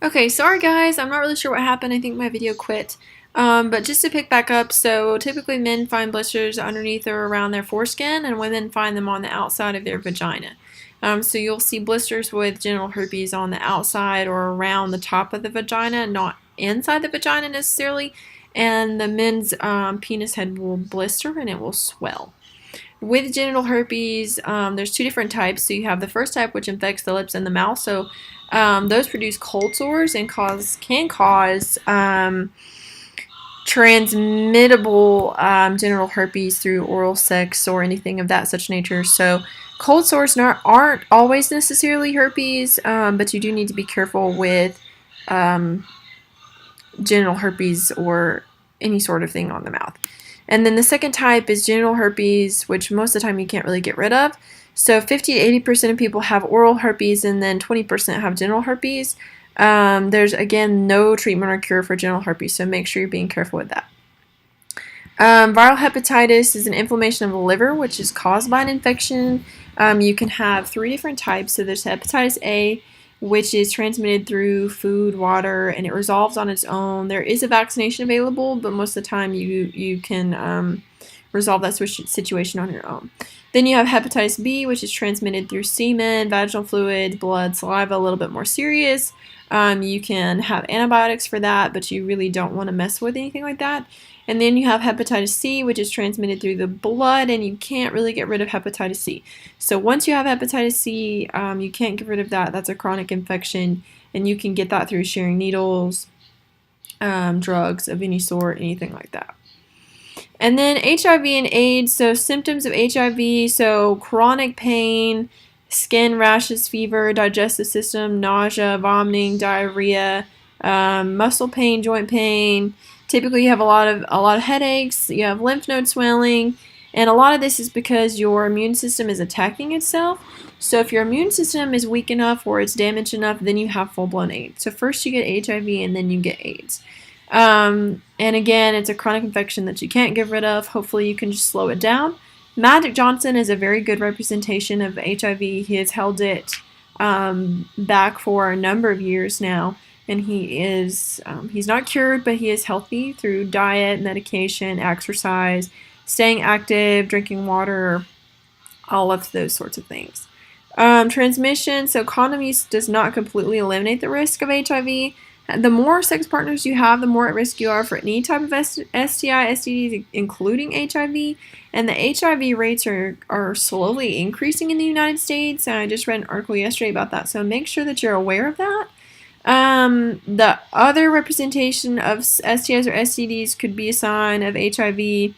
Okay, sorry guys, I'm not really sure what happened. I think my video quit. But just to pick back up, so typically men find blisters underneath or around their foreskin, and women find them on the outside of their vagina. So you'll see blisters with genital herpes on the outside or around the top of the vagina, not inside the vagina necessarily. And the men's penis head will blister and it will swell. With genital herpes, there's two different types. So you have the first type, which infects the lips and the mouth. So those produce cold sores and can cause transmittable genital herpes through oral sex or anything of that such nature. So cold sores aren't always necessarily herpes, but you do need to be careful with genital herpes or any sort of thing on the mouth. And then the second type is genital herpes, which most of the time you can't really get rid of. So 50 to 80% of people have oral herpes, and then 20% have genital herpes. There's, again, no treatment or cure for genital herpes, so make sure you're being careful with that. Viral hepatitis is an inflammation of the liver, which is caused by an infection. You can have three different types. So there's hepatitis A, which is transmitted through food, water, and it resolves on its own. There is a vaccination available, but most of the time you can resolve that situation on your own. Then you have hepatitis B, which is transmitted through semen, vaginal fluid, blood, saliva, a little bit more serious. You can have antibiotics for that, but you really don't want to mess with anything like that. And then you have hepatitis C, which is transmitted through the blood, and you can't really get rid of hepatitis C. So once you have hepatitis C, you can't get rid of that. That's a chronic infection, and you can get that through sharing needles, drugs of any sort, anything like that. And then HIV and AIDS, so symptoms of HIV, so chronic pain, skin rashes, fever, digestive system, nausea, vomiting, diarrhea, muscle pain, joint pain. Typically you have a lot of headaches, you have lymph node swelling, and a lot of this is because your immune system is attacking itself. So if your immune system is weak enough or it's damaged enough, then you have full-blown AIDS. So first you get HIV and then you get AIDS. And again, it's a chronic infection that you can't get rid of. Hopefully you can just slow it down. Magic Johnson is a very good representation of HIV. He has held it back for a number of years now. And he's not cured, but he is healthy through diet, medication, exercise, staying active, drinking water, all of those sorts of things. Transmission, so condom use does not completely eliminate the risk of HIV. The more sex partners you have, the more at risk you are for any type of STI, STDs, including HIV. And the HIV rates are slowly increasing in the United States. And I just read an article yesterday about that, so make sure that you're aware of that. The other representation of STIs or STDs could be a sign of HIV.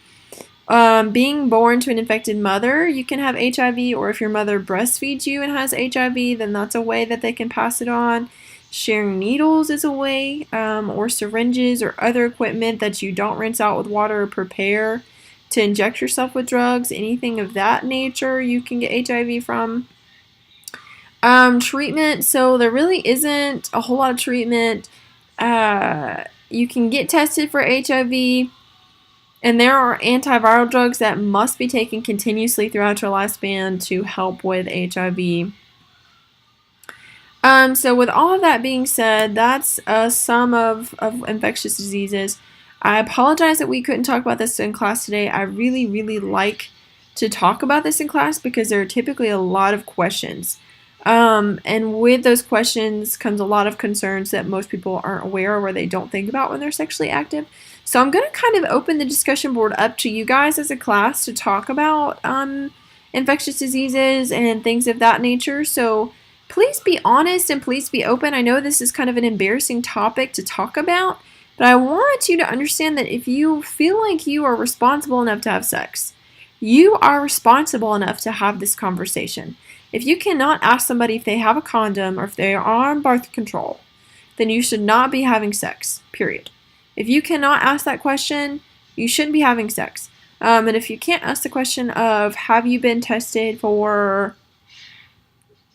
Being born to an infected mother, you can have HIV, or if your mother breastfeeds you and has HIV, then that's a way that they can pass it on. Sharing needles is a way, or syringes or other equipment that you don't rinse out with water or prepare to inject yourself with drugs, anything of that nature you can get HIV from. Treatment, so there really isn't a whole lot of treatment. You can get tested for HIV, and there are antiviral drugs that must be taken continuously throughout your lifespan to help with HIV. So with all of that being said, that's a sum of infectious diseases. I apologize that we couldn't talk about this in class today. I really, really like to talk about this in class because there are typically a lot of questions. And with those questions comes a lot of concerns that most people aren't aware of or they don't think about when they're sexually active. So I'm going to kind of open the discussion board up to you guys as a class to talk about infectious diseases and things of that nature. So please be honest and please be open. I know this is kind of an embarrassing topic to talk about, but I want you to understand that if you feel like you are responsible enough to have sex, you are responsible enough to have this conversation. If you cannot ask somebody if they have a condom or if they are on birth control, then you should not be having sex, period. If you cannot ask that question, you shouldn't be having sex. And if you can't ask the question of, have you been tested for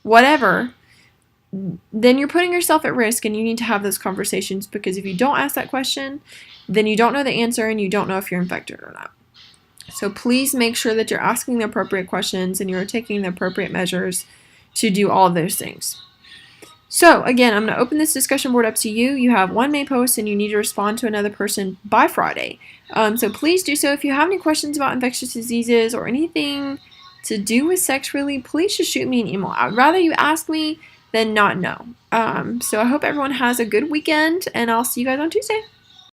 whatever, then you're putting yourself at risk and you need to have those conversations, because if you don't ask that question, then you don't know the answer and you don't know if you're infected or not. So please make sure that you're asking the appropriate questions and you're taking the appropriate measures to do all of those things. So again, I'm going to open this discussion board up to you. You have one May post and you need to respond to another person by Friday. So please do so. If you have any questions about infectious diseases or anything to do with sex, really, please just shoot me an email. I'd rather you ask me than not know. So I hope everyone has a good weekend, and I'll see you guys on Tuesday.